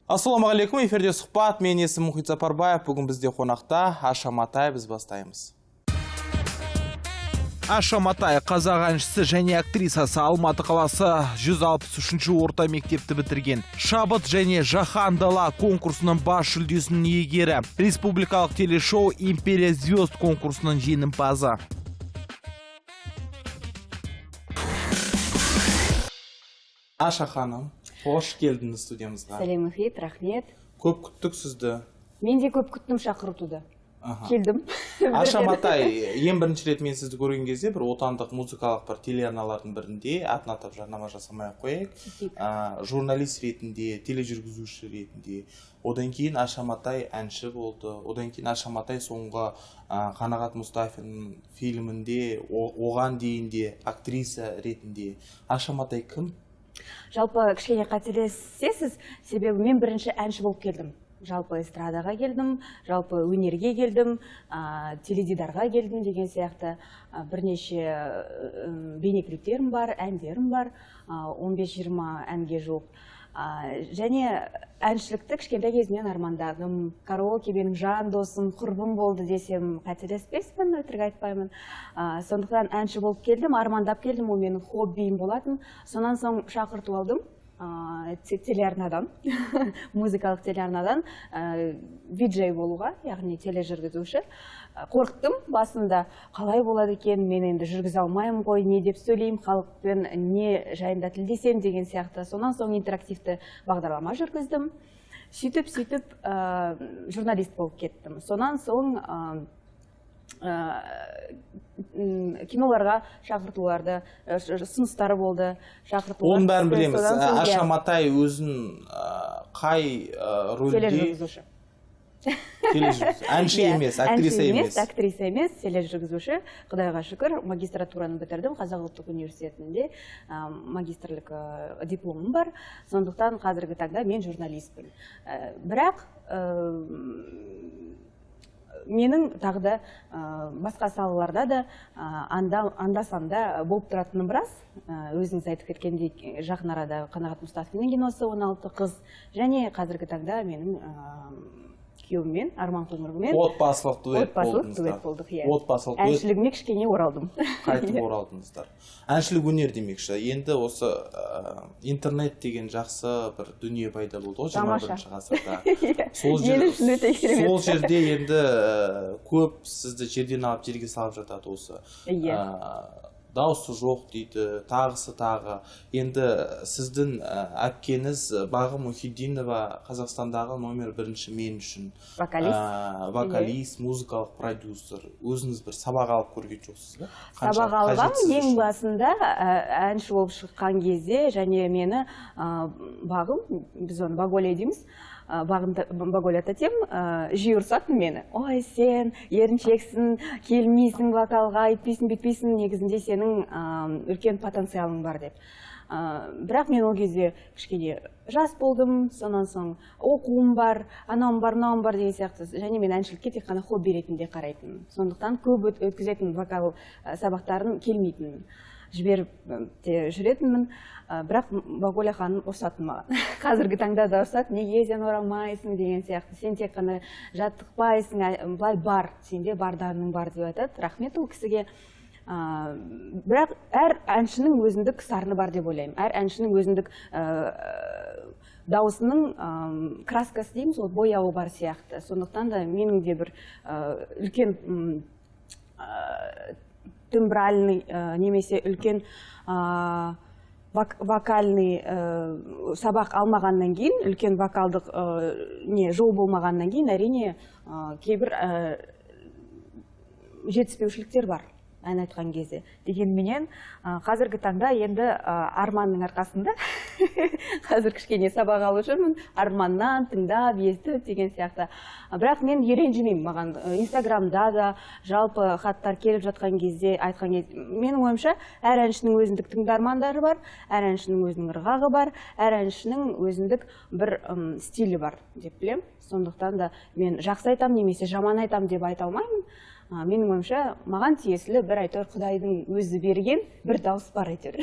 Ассалаумағалейкум, эфирде сұхбат, мен есім Мұхит Сапарбаев, бүгін бізде қонақта Аша Матай, біз бастаймыз. Аша Матай қазақ әншісі және актрисасы, Алматы қаласы 163-ші орта мектепті бітірген. Шабыт және Жаһан дала конкурсының бас жүлдесінің иегері, республикалық телешоу Империя звезд конкурсының жеңімпазы. Аша ханым, қош келдіңіз студиямызға. Сәлем Мұхит, рахмет. Көп күттік сізді. Мен де көп күттім шақыртуды. Келдім. Аша Матай, ең бірінші рет мен сізді көрген кезде бір отандық музыкалық бір телеарналардың бірінде, атын атап жарнама жасамай қояйық, журналист ретінде, тележүргізуші ретінде. Одан кейін Аша Матай әнші болды. Одан кейін Аша Матай соңғы Қанағат Мұстафин фильмінде, оған дейінде актриса ретінде. Аша Матай кім? Жалпы кішкене қателесесіз, себебі мен бірінші әнші болып келдім. Жалпы эстрадаға келдім, жалпы өнерге келдім, теледидарға келдім деген сияқты бірнеше бейнеклиптерім бар, әндерім бар, 15-20 әнге жоқ. Және әншілікті кішкентай кезімнен армандадым. Караоке менің жан досым, құрбым болды десем қателеспеспін, өтірік айтпаймын. Сондықтан әнші болып келдім, армандап келдім, ол менің хоббиім болатын. Сонан соң шақырту алдым телеарнадан, музыкалық телеарнадан виджей болуға, яғни тележүргізуші. Қорықтым басында, қалай болады екен, мен енді жүргізе алмаймын ғой, не деп сөйлеймін, халықпен не жайында тілдесем деген сияқты. Сонан соң интерактивті бағдарлама жүргіздім. Сөйтіп журналист болып кеттім. Сонан соң киноларға шақыртуларды, ұсыныстары болды. Оның бәрін білеміз. Аша Матай өзін қай рөлде? Тележүргізуші. Әнші емес, актриса емес. Актриса емес, тележүргізуші. Құдайға шүкір, магистратураны бітірдім. Қазақ ұлттық университетінде магистрлік дипломым бар. Сондықтан қазіргі таңда мен журналистпін. Бірақ менің тағда басқа салаларда да анда-санда болып тұратыным біраз. Өзіңіз айтып кеткендей, жақын арада Қанағат Мұстафиннің киносы 16 қыз, және қазіргі таңда менің күйеуіммен, Арман Қоңырмен отбасылық дуэт болдық. Әншілігіне кішкене оралдым. Қайтып оралдыңыздар. Әншілік өнер демекші. Енді осы интернет деген жақсы бір дүние пайда болды ғой 21-ші ғасырда. Сол жерде енді көп сізді жерден алып жерге салып жатады осы. Дауысы жоқ дейді, тағысы тағы. Енді сіздің әпкеңіз Бағым Мұхиддинова Қазақстандағы номер 1 мен үшін. Вокалист, музыкалық продюсер. Өзіңіз бір сабақ алып көрген жоқсыз ба? Сабақ алғам ең басында әнші болып шыққан кезде, және мені Бағым, біз оны Бағоля дейміз, Бағоля тәтем жиі ұрсатын мені. Ой, сен еріншексің, келмейсің вокалға, айтпейсің, бетпейсің, негізінде сенің үлкен потенциалың бар деп. Бірақ мен ол кезде кішкене жас болдым, сонан соң оқуым бар, анауым бар, мынауым бар деген сияқты. Және мен әншілікке тек қана хобби ретінде қарайтын. Сондықтан көп өткізетін вокал сабақтарын келмейтін. Жіберіп жүретінмін, бірақ Бағоля ханым ұрсатын маған. Қазіргі таңда да ұрсады, неге сен оралмайсың деген сияқты. Сен тек қана жаттықпайсың, былай бар, сенде бардарының бар деп айтады. Рахмет ол кісіге. Бірақ әр әншінің өзіндік сарыны бар деп ойлаймын. Әр әншінің өзіндік дауысының краскасы дейміз, ол бояуы бар сияқты. Сондықтан да менің де бір үлкен тембральный немесе үлкен вокальный сабақ алмағаннан кейін, үлкен вокалдық жол болмағаннан кейін, әрине кейбір жетіспеушіліктер бар ән айтқан кезде. Дегенменен қазіргі таңда енді Арманның арқасында қазір кішкене сабақ алып жүрмін. Арманнан тыңдап, естіп деген сияқты. Бірақ мен ренжімеймін, маған Инстаграмда да жалпы хаттар келіп жатқан кезде, айтқан кезде, менің ойымша, әр әншінің өзіндік тыңдармандары бар, әр әншінің өзінің ырғағы бар, әр әншінің өзіндік бір стилі бар деп білем. Сондықтан да мен жақсы айтам немесе жаман айтам деп айта алмаймын. Менің ойымша, маған тиесілі бір айтар Құдайдың өзі берген бір дауыс бар айтар.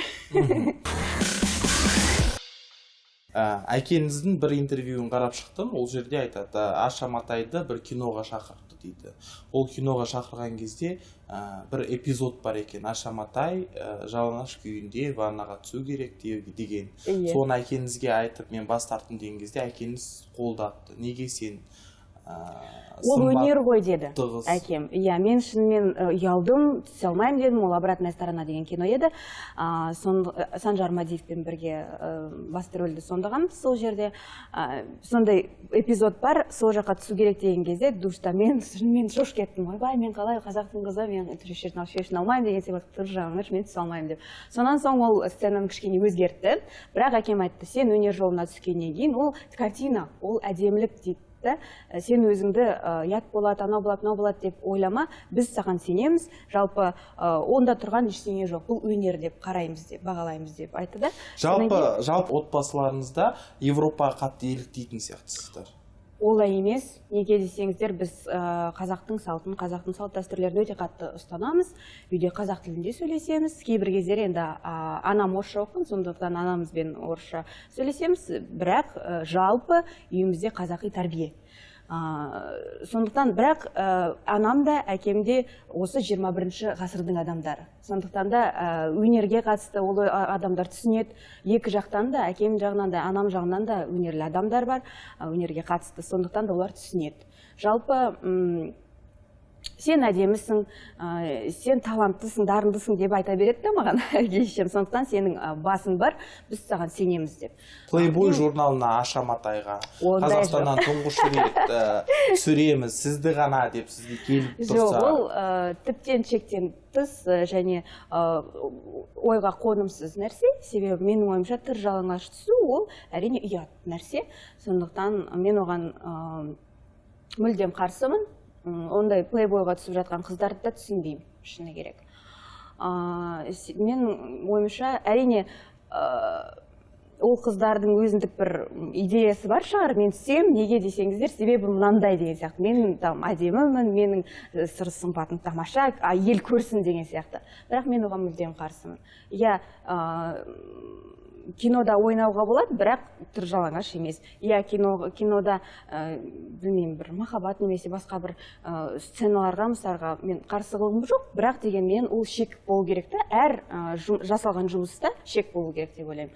әкеңіздің бір интервьюін қарап шықтым, ол жерде айтады, Аша Матайды бір киноға шақырды дейді. Ол киноға шақырған кезде бір эпизод бар екен, Аша Матай жалаңаш күйінде ваннаға түсу керек деген. Соны әкеңізге айтып, мен бас тарттым деген кезде әкеңіз қолдапты. Неге сен ол өнер ғой деді әкем. Иә, мен шынымен ұялдым, түсе алмаймын дедім. Ол «Обратная сторона» деген кино еді. Санжар Мадиевпен бірге басты рөлді сомдағанбыз сол жерде. Сондай эпизод бар, сол жаққа түсу керек деген кезде душта мен шынымен шошып кеттім. Ойбай, мен қалай қазақтың қызы, мен шешін алмаймын деген секілді, тұр жағыңыз, мен түсе алмаймын деп. Сонан соң ол сценаны кішкене өзгертті. Бірақ әкем айтты, сен өнер жолына түскеннен кейін ол картина, ол әдемілік дейді. Сен өзіңді ят болады, анау болады, мынау болады деп ойлама, біз саған сенеміз, жалпы онда тұрған ештеңе жоқ, бұл өнер деп қараймыз деп, бағалаймыз деп айтты да. Жалпы отбасыларыңызда Европаға қатты еліктейтін сияқтысыздар. Олай емес, неге десеңіздер, біз қазақтың салтын, қазақтың салт дәстүрлерін өте қатты ұстанамыз, үйде қазақ тілінде сөйлесеміз. Кейбір кездер енді анам орысша оқыған, сондықтан анамызбен орысша сөйлесеміз, бірақ жалпы үйімізде қазақи тәрбие. Сондықтан бірақ анам да әкем де осы 21 ғасырдың адамдары. Сондықтан да өнерге қатысты ол адамдар түсінеді. Екі жақтан да, әкем жағынан да, анам жағынан да өнерлі адамдар бар, өнерге қатысты. Сондықтан да олар түсінеді. Жалпы сен әдемісің, сен таланттысың, дарындысың деп айта береді да маған әкешем. Сондықтан сенің басың бар, біз саған сенеміз деп. Playboy журналына Аша Матайға Қазақстаннан тұңғыш рет түсіреміз, сізді ғана деп сізге келіп тұрса. Жоқ, ол тіптен шектен тыс және ойға қонымсыз нәрсе. Себебі менің ойымша тыр жалаңаш түсу ол әрине ұят нәрсе. Сондықтан мен оған мүлдем қарсымын. Ондай плейбойға түсіп жатқан қыздарды да түсінбеймін, шыны керек. Мен ойымша, әрине, ол қыздардың өзіндік бір идеясы бар шығар, мен түсем, неге десеңіздер, себебі мынандай деген сияқты. Мен әдемімін, менің сыр сымбатым тамаша, ел көрсін деген сияқты. Бірақ мен оған мүлдем қарсымын. Иә, кинода ойнауға болады, бірақ түр жалаңаш емес. Иә, кинода білмеймін, бір махаббат немесе басқа бір сценаларға, мысалға мен қарсылығым жоқ, бірақ дегенмен ол шек болу керек та, әр жасалған жұмыста шек болу керек деп ойлаймын.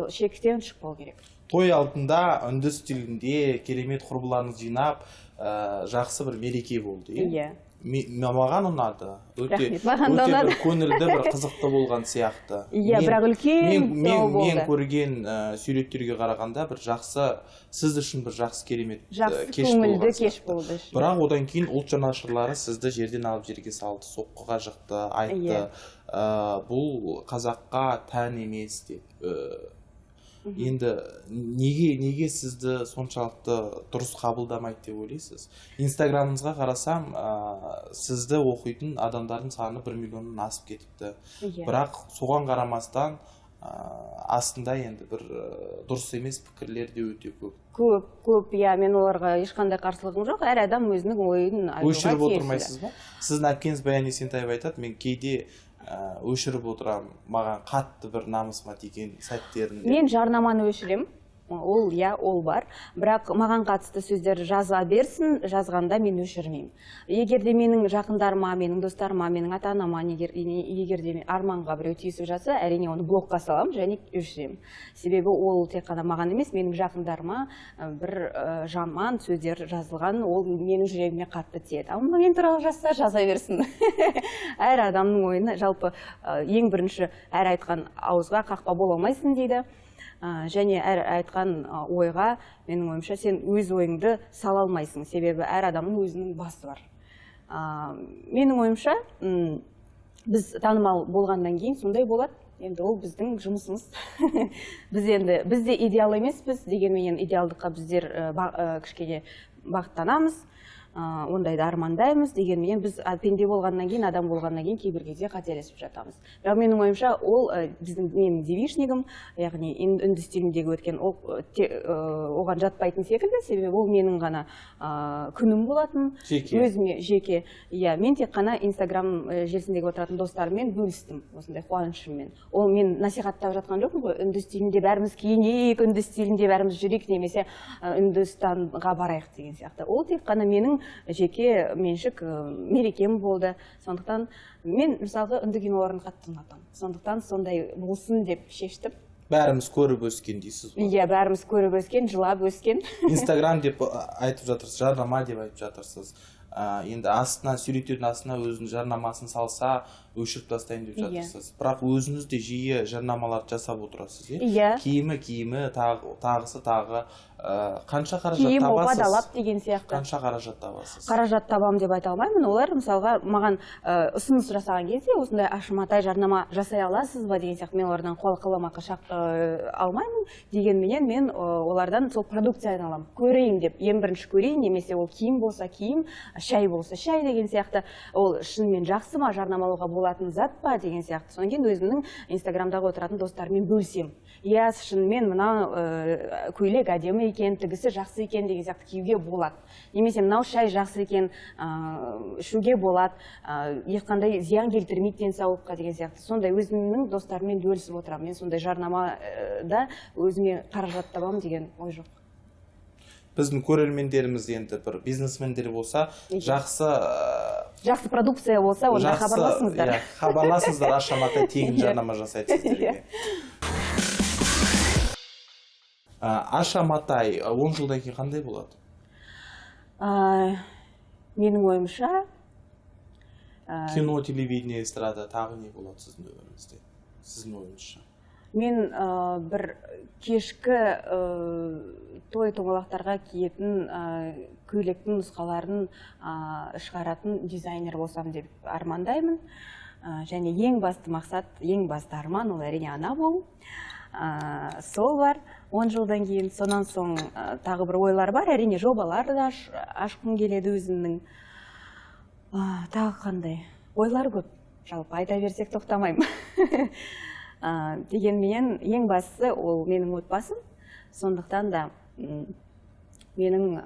Шектен шық болу керек. Той алдында үнді стилінде керемет құрбыларыңыз жинап, жақсы бір мереке болды. Иә. Маған ұнады. Өте бір көңілді, бір қызықты болған сияқты. Иә, бірақ үлкен мен көрген суреттерге қарағанда бір жақсы, сіз үшін бір жақсы керемет кеш болды. Бірақ одан кейін ұлт жанашырлары сізді жерден алып жерге салды, соққыға жықты, айтты, бұл қазаққа тән емес деп. Енді неге сізді соншалықты дұрыс қабылдамайды деп ойлайсыз? Инстаграмыңызға қарасам, сізді оқитын адамдардың саны 1 миллионнан асып кетіпті. Бірақ соған қарамастан астында енді бір дұрыс емес пікірлер де өте көп. Көп, иә, мен оларға ешқандай қарсылығым жоқ. Әр адам өзінің ойын айтуға тиесілі. Өшіріп отырмайсыз ба? Сіздің әпкеңіз Баян Есентаева айтады, мен кейде өшіріп отырам, маған қатты бір намысыма тиген сәттерін. Мен жарнаманы өшірем. Ол, иә, ол бар. Бірақ маған қатысты сөздер жаза берсін, жазғанда мен өшірмеймін. Егер де менің жақындарыма, менің достарыма, менің ата-анама, егер де арманға біреу тиісіп жатса, әрине оны блокқа салам және өшіремін. Себебі ол тек қана маған емес, менің жақындарыма бір жаман сөздер жазылған, ол менің жүрегіме қатты тиеді. Ал мен туралы жазса, жаза берсін. Әр адамның ойына, жалпы ең бірінші әр айтқан ауызға қақпа бола алмайсың дейді. Және әр айтқан ойға, менің ойымша, сен өз ойыңды сала алмайсың, себебі әр адамның өзінің басы бар. Менің ойымша, біз танымал болғаннан кейін сондай болады, енді ол біздің жұмысымыз. Біз де идеал емеспіз, дегенмен идеалдыққа біздер кішкене бағыттанамыз. ондайды армандаймыз. Дегенмен біз пенде болғаннан кейін, адам болғаннан кейін кейбір кезде қателесіп жатамыз. Бірақ менің ойымша ол менің девишнигім, яғни үнді стиліндегі өткен оған жатпайтын секілді, себебі ол менің ғана күнім болатын, өзіме жеке. Иә, мен тек қана Инстаграм желісіндегі отыратын достарыммен бөлістім осындай қуанышыммен. Ол мен насихаттап жатқан жоқпын ғой, үнді стилінде бәріміз киінейік, үнді стилінде бәріміз жүрейік, немесе Үндістанға барайық деген сияқты. Ол тек қана менің жеке меншік мерекем болды. Сондықтан мен мысалға үнді киноларын қатты ұнатамын. Сондықтан сондай болсын деп шештім. Бәріміз көріп өскен дейсіз ғой. Иә, бәріміз көріп өскен, жылап өскен. Инстаграм деп айтып жатырсыз, жарнама деп айтып жатырсыз. Енді астына, суреттердің астына өзінің жарнамасын салса, өшіріп тастайын деп жатырсыз. Бірақ өзіңіз де жиі жарнамаларды жасап отырасыз, иә? Киімі, тағысы тағы. Қанша қаражат табасыз? Киім табасыз? деген сияқты. Қанша қаражат табасыз? Қаражат табам деп айта алмаймын. Олар мысалға маған ұсыныс жасаған кезде, осындай ашыматай жарнама жасай аласыз ба деген сияқты, мен олардан қоламақы алмаймын. Дегенменен мен олардан сол продукцияны аламын. Көрейін деп, ең бірінші көрейін, немесе ол киім болса киім, шай болса шай деген сияқты. Ол шынымен жақсы ма, жарнамалауға болатын зат па деген сияқты. Содан кейін өзімнің Инстаграмдағы отыратын достарыммен бөлсем. Иә, шынымен мына көйлек әдемі екен, тігісі жақсы екен деген сияқты киюге болады. Немесе мынау шай жақсы екен, ішуге болады, ешқандай зиян келтірмейді денсаулыққа деген сияқты. Сондай өзімнің достарыммен бөлісіп отырамын. Мен сондай жарнамада өзіме қаражат табамын деген ой жоқ. Біздің көрермендеріміз енді бір бизнесмендер болса, жақсы продукция болса, онда хабарласыңыздар. Хабарласыңыздар, Аша-Матай тегін жарнама жасайды сіздерге. Аша-Матай 10 жылдан кейін қандай болады? Менің ойымша кино, телевидение, эстрада тағы не болады сіздің өміріңізде? Сіздің ойыңызша? Мен бір кешкі той-томалақтарға киетін көйлектің нұсқаларын шығаратын дизайнер болсам деп армандаймын. Және ең басты мақсат, ең басты арман, ол әрине ана болу. Сол бар 10 жылдан кейін. Сонан соң тағы бір ойлар бар, әрине жобалар да ашқым келеді өзімнің. Тағы қандай ойлар көп, жалпы айта берсек тоқтамаймын. Дегенмен ең бастысы ол менің отбасым. Сондықтан да менің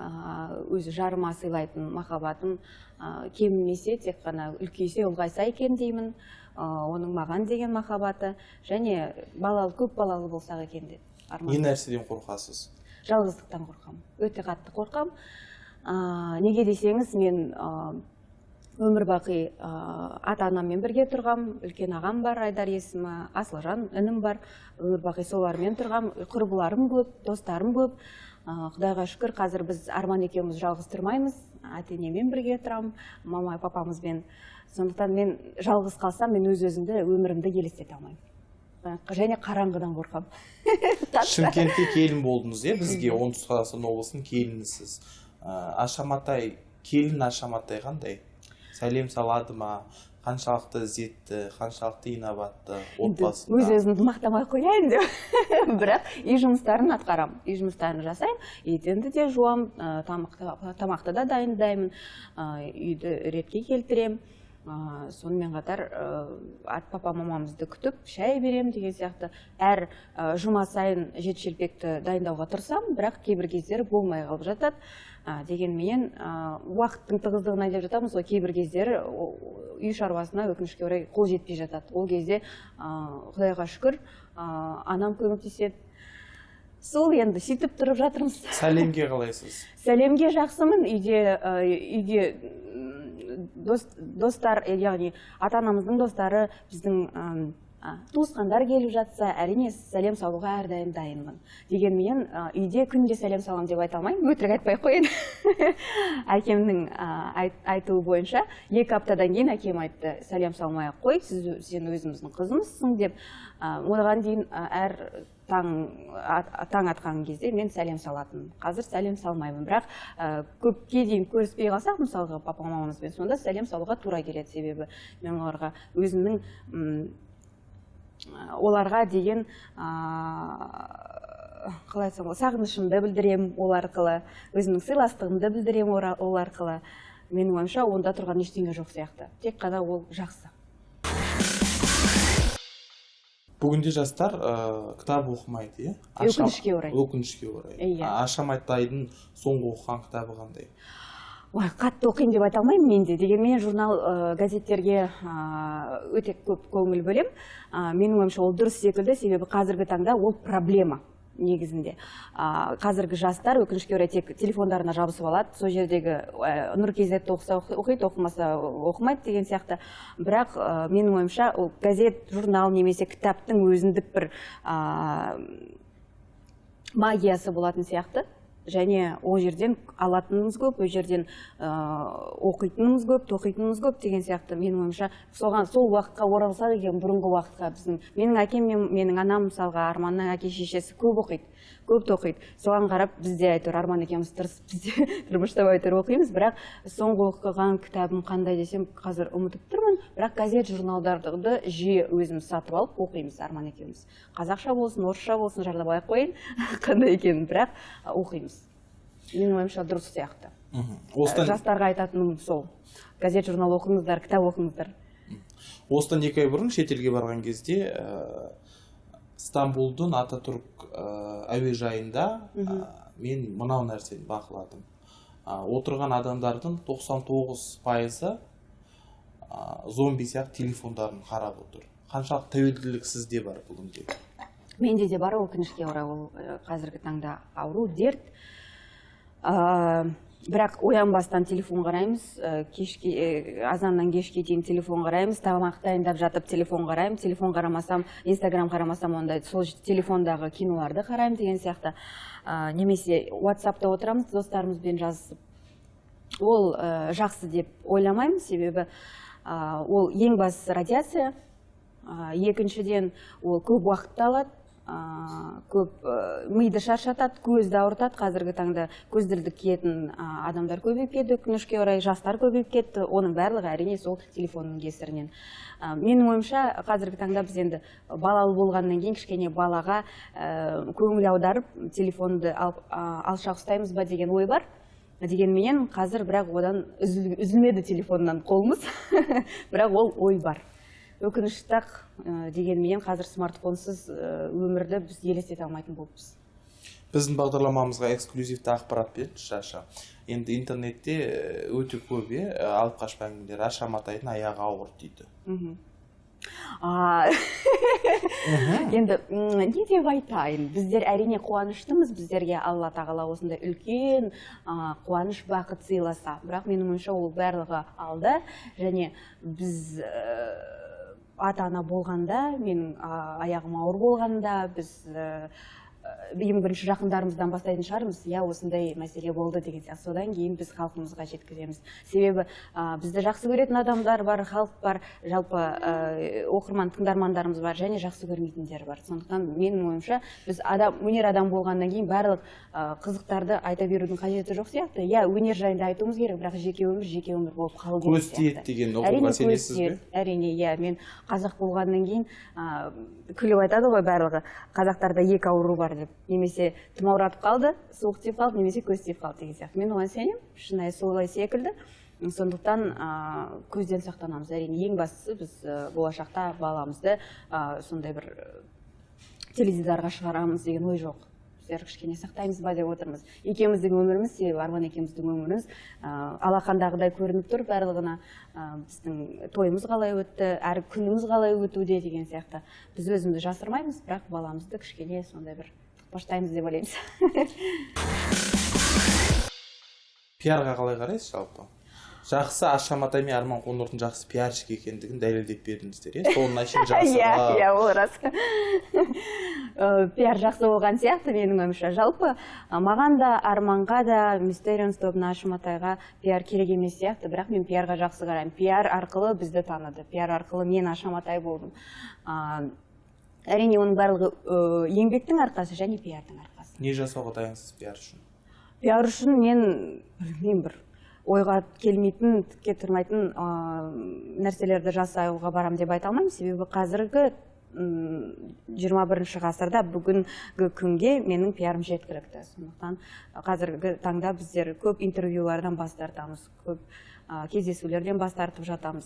өзі жарыма сыйлайтын махаббатым кемімесе, тек қана үлкейсе ұлғайса екен деймін. Оның маған деген махаббаты, және көп балалы болсақ екен деп арман. Не нәрседен қорқасыз? Жалғыздықтан қорқам. Өте қатты қорқам. Неге десеңіз, мен өмір бақи ата-анаммен бірге тұрғам, үлкен ағам бар, Айдар есімі, Асылжан інім бар, өмір бақи солармен тұрғам, құрбыларым көп, достарым көп. Құдайға шүкір, қазір біз Арман екеуміз жалғыз тұрмаймыз, ата-енеммен бірге тұрам, мама папамызбен. Сондықтан мен жалғыз қалсам, мен өз-өзімді, өмірімді елестете алмаймын. Және қараңғыдан қорқам. Шымкентте келін болдыңыз, бізге оңтүстік Қазақстан облысының келінісіз. Аша-Матай, келін Аша-Матай қандай? Сәлем салады ма? Қаншалықты ізетті, қаншалықты инабатты, отбасында? Өз-өзімді мақтамай қояйын деп. Бірақ үй жұмыстарын атқарам. Үй жұмыстарын жасайым, етенді де жуам, тамақты да дайындаймын, үйді ретке келтірем. Сонымен қатар папа мамамызды күтіп, шай берем деген сияқты. Әр жұма сайын жет-желпекті дайындауға тырысам, бірақ кейбір кездері болмай қалып жатады. Дегенмен уақыттың тығыздығына деп жатамыз, кейбір кездері үй шаруасына өкінішке орай қол жетпей жатады. Ол кезде Құдайға шүкір анам көмектеседі. Сол енді сөйтіп тұрып жатырмыз. Сәлемге қалайсыз? Сәлемге жақсымын. Үйде достар, яғни ата-анамыздың достары, біздің туысқандар келіп жатса, әрине сәлем салуға әрдайым дайынмын. Дегенмен үйде күнде сәлем салам деп айта алмаймын, өтірік айтпай қойын. Әкемнің айтуы бойынша 2 аптадан кейін әкем айтты, сәлем салмай қой, сен өзіміздің қызымызсың деп. Оған дейін әр таң атқан кезде мен сәлем салатын. Қазір сәлем салмаймын, бірақ көпке дейін көріспей қалсақ, мысалға папа мамамызбен, сонда сәлем салуға тура келеді, себебі мен оларға өзімнің оларға деген қалай айтсам, сағынышымды білдіремін ол арқылы, өзімнің сыйластығымды білдіремін ол арқылы. Менің ойымша, онда тұрған ештеңе жоқ сияқты. Тек қана ол жақсы. Бүгінде жастар кітап оқымайды, Өкінішке орай. Өкінішке орай. Аша Матайдың соңғы оқыған кітабы қандай? Қатты оқимын деп айта алмаймын менде. Дегенмен журнал, газеттерге өте көп көңіл бөлем. Менің ойымша ол дұрыс секілді, себебі қазіргі таңда ол проблема негізінде. Қазіргі жастар өкінішке орай тек телефондарына жабысып алады. Сол жердегі Нұр KZ-ті оқыса оқиды, оқымаса оқымайды деген сияқты. Бірақ менің ойымша ол газет, журнал немесе кітаптың өзіндік бір магиясы болатын сияқты. Және ол жерден алатынымыз көп, ол жерден оқитынымыз көп, тоқитынымыз көп деген сияқты. Менің ойымша, сол уақытқа оралса деген бұрынғы уақытқа менің әкем мен менің анам мысалға Арманның әке шешесі көп оқиды, көп тоқиды. Соған қарап бізде әйтеуір Арман екеуміз тырысып бізде тұрмыштап әйтеуір оқимыз. Бірақ соңғы оқыған кітабым қандай десем қазір ұмытып тұрмын. Бірақ газет, журналдарды жиі өзіміз сатып алып оқимыз Арман екеуміз. Қазақша болсын, орысша болсын, жарлабай ақ қойын, қандай екенін, бірақ оқимыз. Менің ойымша дұрыс сияқты. Жастарға айтатыным сол. Газет, журнал оқыңыздар, кітап оқыңыздар. Осыдан 2 ай бұрын шетелге барған кезде Стамбулдың Ататүрік әуежайында мен мынау нәрсені бақыладым. Отырған адамдардың 99%-ы зомби сияқты телефондарын қарап отыр. Қаншалық тәуелділік сізде бар бүгінде? Менде де бар, өкінішке орай, ол қазіргі таңда ауру, дерт. Бірақ оянбастан телефон қараймыз, азаннан кешке дейін телефон қараймыз, тамақ дайындап жатып телефон қараймын, телефон қарамасам, Инстаграм қарамасам, онда сол телефондағы киноларды қараймын деген сияқты. Немесе WhatsApp'та отырамыз, достарымызбен жазысып. Ол жақсы деп ойламаймын, себебі ол ең басты радиация, екіншіден ол көп уақытты алады, көп миды шаршатады, көзді ауыртады. Қазіргі таңда көзілдірік киетін адамдар көбейіп кетті, өкінішке орай жастар көбейіп кетті. Оның барлығы әрине сол телефонның кесірінен. Менің ойымша, қазіргі таңда біз енді балалы болғаннан кейін кішкене балаға көңіл аударып, телефонды алшақ ұстаймыз ба деген ой бар. Дегенменен қазір бірақ одан үзілмеді телефоннан қолымыз, бірақ ол ой бар. Өкініштақ дегенменен қазір смартфонсыз өмірді біз елестете алмайтын болыппыз. Біздің бағдарламамызға эксклюзивті ақпарат беріңізші, Аша. Енді интернетте өте көп алып қашпаңдар, Аша Матайдың аяғы ауыр дейді. Енді не деп айтайын, біздер әрине қуаныштымыз, біздерге Алла тағала осындай үлкен қуаныш, бақыт сыйласа. Бірақ менің ойымша ол барлығы алды, және біз ата-ана болғанда, менің аяғым ауыр болғанда, біз ең бірінші жақындарымыздан бастайтын шығармыз, осындай мәселе болды деген сияқты. Содан кейін біз халқымызға жеткіземіз. Себебі бізді жақсы көретін адамдар бар, халық бар, жалпы оқырман тыңдармандарымыз бар, және жақсы көрмейтіндер бар. Сондықтан менің ойымша, біз өнер адам болғаннан кейін барлық қызықтарды айта берудің қажеті жоқ сияқты. Өнер жайында айтуымыз керек, бірақ жеке өмір болып қалу керек сияқты. Көз тиеді деген ұғымға сенесіз бе? Әрине, мен қазақ болғаннан кейін күліп айтады ғой барлығы, қазақтарда 2 ауру бар деп. Немесе тұмауратып қалды, суық тиіп қалды, немесе көз тиіп қалды деген сияқты. Мен оған сенемін, шынайы солай секілді. Сондықтан көзден сақтанамыз. Әрине, ең бастысы біз болашақта баламызды сондай бір теледидарға шығарамыз деген ой жоқ. Біздер кішкене сақтаймыз ба деп отырмыз. Екеуміздің өміріміз, себебі Арман екеуміздің өміріміз алақандағыдай көрініп тұр барлығына. Біздің тойымыз қалай өтті, әр күніміз қалай өтуде деген сияқты. Біз өзімізді жасырмаймыз, бірақ баламызды кішкене сондай бір тықпаштаймыз деп ойлаймыз. Пиарға қалай қарайсыз жалпы? Жақсы, Аша Матай мен Арман Қоңырдың жақсы пиарщик екендігін дәлелдеп бердіңіздер, соның үшін жақсы. Ол рас. Пиар жақсы болған сияқты менің ойымша. Жалпы маған да, Арманға да, Мистериумс тобына, Аша Матайға пиар керек емес сияқты, бірақ мен пиарға жақсы қараймын. Пиар арқылы бізді таныды, пиар арқылы мен Аша Матай болдым. Әрине, оның барлығы еңбектің арқасы және пиардың арқасы. Не жасауға дайынсыз пиар үшін? Пиар үшін мен бір ойға келмейтін, тікке тұрмайтын нәрселерді жасауға барам деп айта алмаймын. Себебі қазіргі 21 ғасырда бүгінгі күнге менің пиарым жеткілікті. Сондықтан қазіргі таңда біздер көп интервьюлардан бас тартамыз, көп кездесулерден бас тартып жатамыз.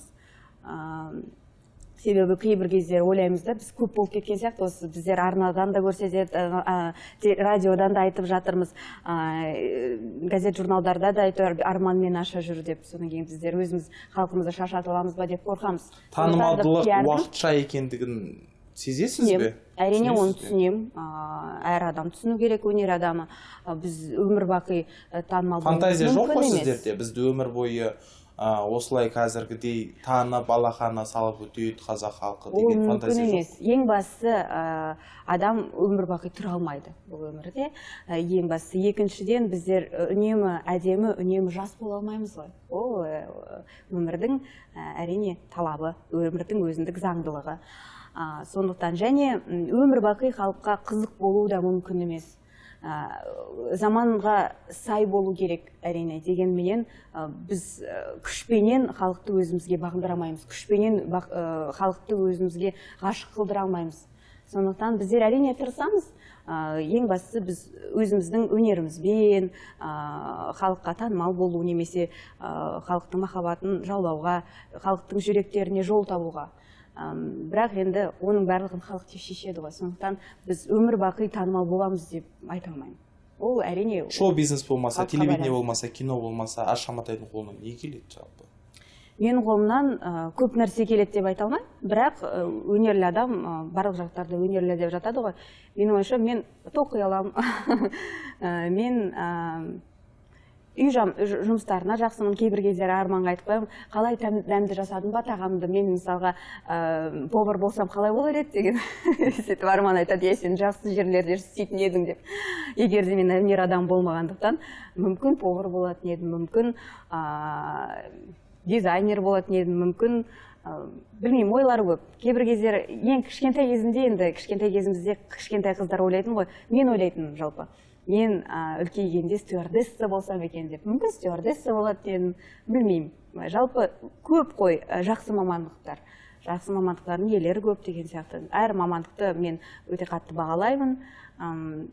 Себебі кейбір кездер ойлаймыз да, біз көп болып кеткен сияқты, осы біздер арнадан да көрсетеді, радиодан да айтып жатырмыз, газет журналдарда да айтып арманмен аша жүр деп. Содан кейін біздер өзіміз халқымызды шаршатып аламыз ба деп қорқамыз. Танымалдылық уақытша екендігін сезесіз бе? Әрине оны түсінемін. Әр адам түсіну керек, өнер адамы. Біз өмір бақи танымал болуымыз фантазия жоқ мүмкін қой емес. сіздерде? Бізді өмір бойы осылай қазіргідей танып, балахана салып өтеді қазақ халқы деген фантазия жоқ. Ең бастысы адам өмір бақи тұра алмайды бұл өмірде. Ең бастысы. Екіншіден, біздер үнемі әдемі, үнемі жас бола алмаймыз ғой. Ол өмірдің әрине талабы, өмірдің өзіндік заңдылығы. Сондықтан және өмір бақи халыққа қызық болу да мүмкін емес. Заманға сай болу керек әрине. Дегенменен біз күшпенен халықты өзімізге бағындыра алмаймыз. Күшпенен халықты өзімізге ғашық қылдыра алмаймыз. Сондықтан біздер әрине тырысамыз. Ең бастысы біз өзіміздің өнерімізбен халыққа танымал болу, немесе халықтың махаббатын жаулауға, халықтың жүректеріне жол табуға. Бірақ енді оның барлығын халық те шешеді ғой. Сондықтан біз өмір бақи танымал боламыз деп айта алмаймын. Ол әрине шоу-бизнес болмаса, телевидение болмаса, кино болмаса, Аша Матайдың қолынан не келеді жалпы? Менің қолымнан көп нәрсе келеді деп айта алмаймын. Бірақ өнерлі адам барлық жақтарда өнерлі деп жатады ғой. Менің ойымша мен тоқи аламын. Мен үй жұмыстарына жақсымын. Кейбір кездері арманға айтып қоямын, қалай дәмді жасадым ба тағамды, мен мысалға повар болсам қалай болар еді деген. Сөйтіп арман айтады, сен жақсы жерлерде істейтін едің деп. Егер де мен өнер адам болмағандықтан, мүмкін повар болатын едім, мүмкін дизайнер болатын едім, мүмкін білмеймін, ойлар көп. Кейбір кездері ең кішкентай кезімде, енді кішкентай кезімізде кішкентай қыздар ойлайтын ғой, мен ойлайтын жалпы. Мен үлкейгенде стюардесса болсам екен деп. Мүмкін стюардесса болады дедім, білмеймін. Жалпы көп қой жақсы мамандықтар. Жақсы мамандықтардың иелері көп деген сияқты. Әр мамандықты мен өте қатты бағалаймын,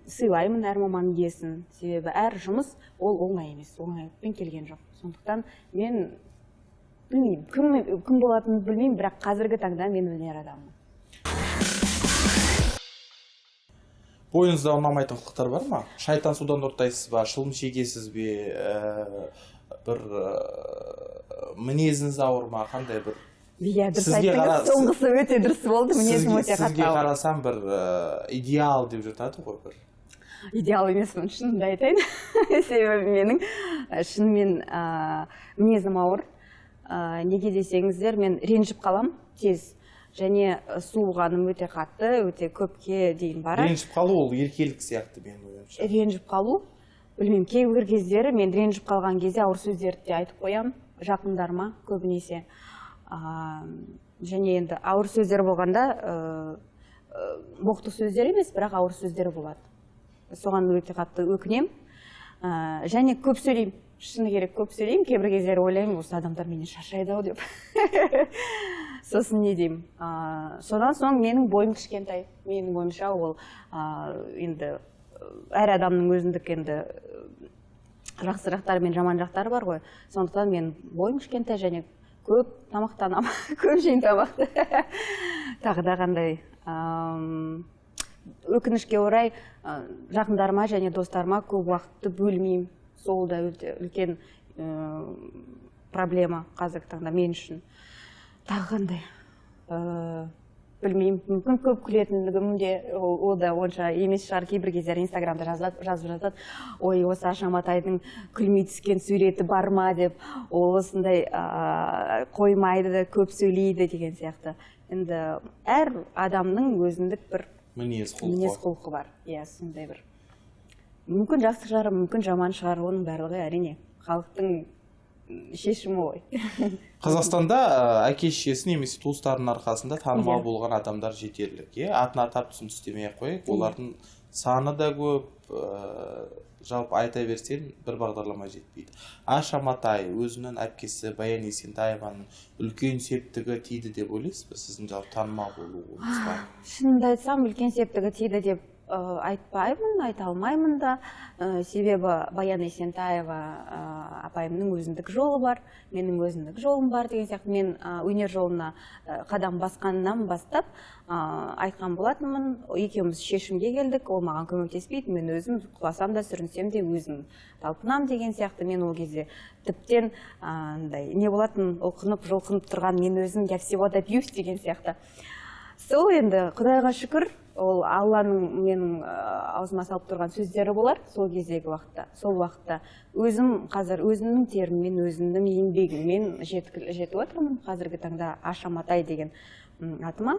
сыйлаймын әр маманның иесін. Себебі әр жұмыс ол оңай емес, оңаймен келген жоқ. Сондықтан мен білмеймін, кім болатынын білмеймін, бірақ қазіргі таңда мен өнер адаммын. Бойыңызда ұнамайтын қылықтар бар ма? Шайтан судан ұрттайсыз ба, шылым шегесіз бе, бір мінезіңіз ауыр ма, қандай бір? Иә, дұрыс айттыңыз, соңғысы өте дұрыс болды, мінезім өте қатты ауыр. Сізге қарасам бір идеал деп жатады ғой бір. Идеал емеспін, шынымды айтайын. Себебі менің шынымен мінезім ауыр. Неге десеңіздер, мен ренжіп қалам тез. Және суылғаным өте қатты, өте көпке дейін барады. Ренжіп қалу ол еркелік сияқты менің ойымша. Ренжіп қалу, білмеймін, кейбір кездері мен ренжіп қалған кезде ауыр сөздерді де айтып қоямын, жақындарыма көбінесе. Және енді ауыр сөздер болғанда боқтық сөздер емес, бірақ ауыр сөздер болады. Соған өте қатты өкінем. Және көп сөйлеймін. Шыны керек, көп сөйлеймін. Кейбір кездері ойлаймын, осы адамдар менен шаршайды ау деп. Сосын не деймін. Содан соң менің бойым кішкентай. Менің ойымша ол енді әр адамның өзіндік енді жақсы жақтары мен жаман жақтары бар ғой. Сондықтан мен бойым кішкентай және көп тамақтанамын. Көп жейін тамақты. Тағы да қандай. Өкінішке орай жақындарыма және достарыма көп уақытты бөлмеймін. Сол да үлкен проблема қазіргі таңда мен үшін. Тағы қандай? Білмеймін, мүмкін көп күлетіндігім де ол да онша емес шығар. Кейбір кездері инстаграмда жазып жатады, ой, осы Аша Матайдың күлмей түскен суреті бар ма деп, ол осындай қоймайды, көп сөйлейді деген сияқты. Енді әр адамның өзіндік бір мінез құлқы бар. Иә, сондай бір. Мүмкін жақсы шығар, мүмкін жаман шығар, оның барлығы әрине халықтың шешімі ғой. Қазақстанда әке-шешесі немесе туыстарының арқасында танымал болған адамдар жетерлік. Атын атап түсін түстемей қойып, олардың саны да көп, жалпы айта берсең бір бағдарлама жетпейді. Аша Матай өзінің әпкесі Баян Есентаеваның үлкен септігі тиді деп ойлайсыз ба, сіздің жалпы танымал болуыңызға? Шынымды айтсам, үлкен септігі тиді деп айтпаймын, айта алмаймын да. Себебі Баян Есентаева апайымның өзіндік жолы бар, менің өзіндік жолым бар деген сияқты. Мен өнер жолына қадам басқаннан бастап айтқан болатынмын, екеуміз шешімге келдік, ол маған көмектеспейді, мен өзім құласам да сүрінсем де өзім талпынам деген сияқты. Мен ол кезде тіптен не болатын, оқынып жолқынып тұрған мен өзім, я всего добьюсь деген сияқты. Сол енді Құдайға шүкір, ол Алланың менің аузыма салып тұрған сөздері болар сол кездегі уақытта. Сол уақытта өзім қазір өзімнің теріммен, өзімнің еңбегіммен жетіп отырмын. Қазіргі таңда Аша Матай деген атыма,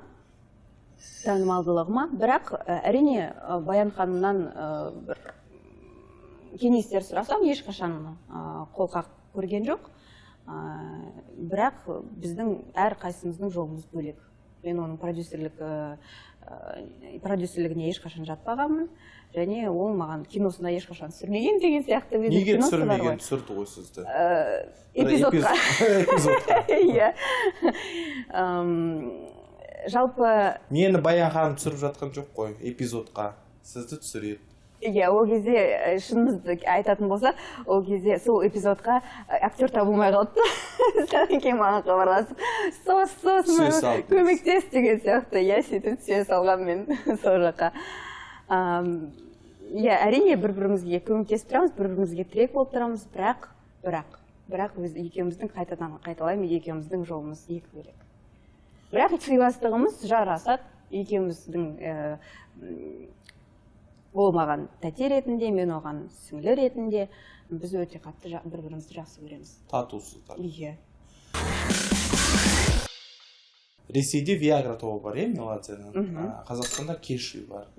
танымалдылығыма. Бірақ әрине Баян ханымнан бір кеңестер сұрасам, ешқашан қолқақ көрген жоқ. Бірақ біздің әр қайсымыздың жолымыз бөлек. Мен оның продюсерлігіне ешқашан жатпағанмын, және ол маған киносына ешқашан түсірмеген деген сияқты. Неге түсірмеген? Түсірді ғой сізді? Эпизодқа. Иә. Жалпы... Мені Баян ханым түсіріп жатқан жоқ қой, эпизодқа. Сізді түсіреді. Иә, ол кезде шынымызды айтатын болса, ол кезде сол эпизодқа актер табылмай қалыпты. Содан кейін маған хабарласып, сос, көмектес деген сияқты. Иә, сөйтіп түсе салған мен сол жаққа. Иә, әрине бір-бірімізге көмектесіп тұрамыз, бір-бірімізге тірек болып тұрамыз, бірақ екеуміздің қайталаймын, екеуміздің жолымыз екі бөлек. Бірақ сыйластығымыз жарасады, екеуміздің ол маған тәте ретінде, мен оған сіңлі ретінде, біз өте қатты бір-бірімізді жақсы көреміз. Татусыздар. Иә. Ресейде Виагра тобы бар, Меладзенің. Қазақстанда Кешью бар.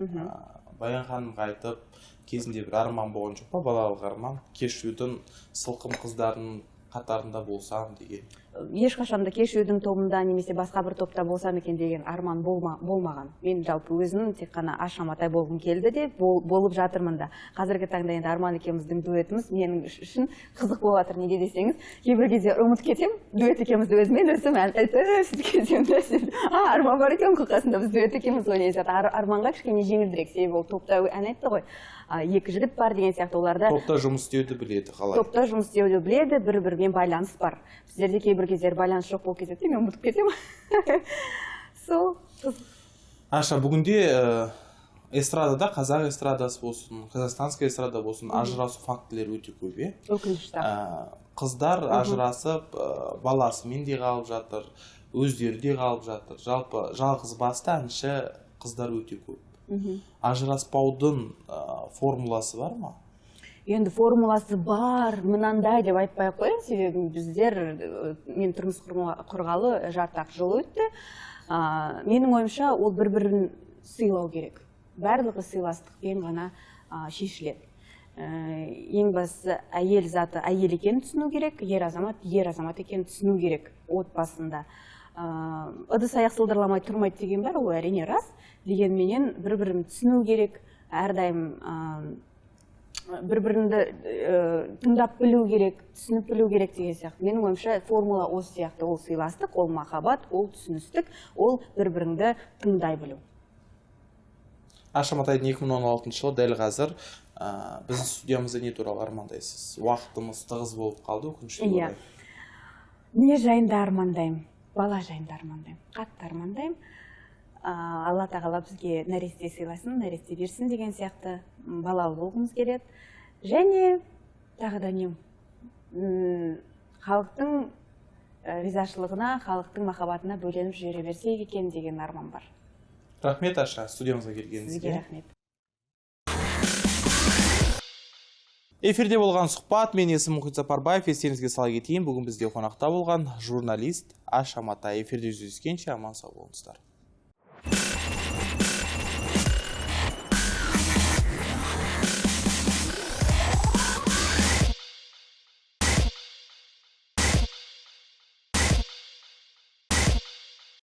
Баян ханымға айтып, кезінде бір арман болған жоқ па, балалық арман, Кешьюдің сылқым қыздардың қатарында болсам деген. Ешқашанда Кешьюдің тобында немесе басқа бір топта болсам екен деген арман болмаған. Мен жалпы өзім тек қана Аша Матай болғым келді де, болып жатырмын да. Қазіргі таңда енді Арман екеуміздің дуэтіміз менің үшін қызық болып жатыр, неге десеңіз, кейбір кезде ұмытып кетем, дуэт екеумізді өзімен өзім сөйтіп кетем де, Арман бар екен қасында, біз дуэт екеуміз ойнаймыз. Арманға кішкене жеңілдірек, себебі ол топта ән айтты ғой. Екі жігіт бар деген сияқты, оларда топта жұмыс істеуді біледі, қалай? Топта жұмыс істеуді біледі, бір-бірімен байланыс бар. Сіздерде кейбір кездер байланыс жоқ болып кетеді, мен ұмытып кетемін. Сол. Аша, бүгінде эстрадада, қазақ эстрадасы болсын, қазақстанский эстрада болсын, ажырасу фактілері өте көп, е? Өкінішті. Қыздар ажырасып, баласымен де қалып жатыр, өздері де қалып жатыр. Жалпы жалғыз басты әнші қыздар өте көп. Ажыраспаудың формуласы бар ма? Енді формуласы бар, мынандай деп айтпай қояйын, себебі біздер, мен тұрмыс құрғалы жартақ жыл өтті. Менің ойымша, ол бір-бірін сыйлау керек. Барлығы сыйластықпен ғана шешіледі. Ең бастысы, әйел заты әйел екенін түсіну керек, ер азамат екенін түсіну керек отбасында. Ыдыс аяқ сылдырламай тұрмайды деген бар, ол әрине рас. Дегенменен бір-бірін түсіну керек, әрдайым бір-бірінді тыңдап білу керек, түсініп білу керек деген сияқты. Менің ойымша формула осы сияқты, ол сыйластық, ол махаббат, ол түсіністік, ол бір-біріңді тыңдай білу. Аша Матайдың 2016 жылы дәл қазір біздің студиямызда не туралы армандайсыз? Уақытымыз тығыз болып қалды, өкінішке орай. Не жайында армандаймын? Бала жайында армандаймын, қатты армандаймын. Алла тағала бізге нәресте сыйласын, нәресте берсін деген сияқты балалы болғымыз келеді. Және тағы да не? Халықтың ризашылығына, халықтың махаббатына бөленіп жүре берсек екен деген арман бар. Рахмет, Аша, студиямызға келгеніңізге. Сізге рахмет. Эфирде болған сұхбат, мен есімім Мұхит Сапарбаев, естеріңізге сала кетейін. Бүгін бізде қонақта болған журналист Аша Матай. Эфирде жүздескенше аман сау болыңыздар.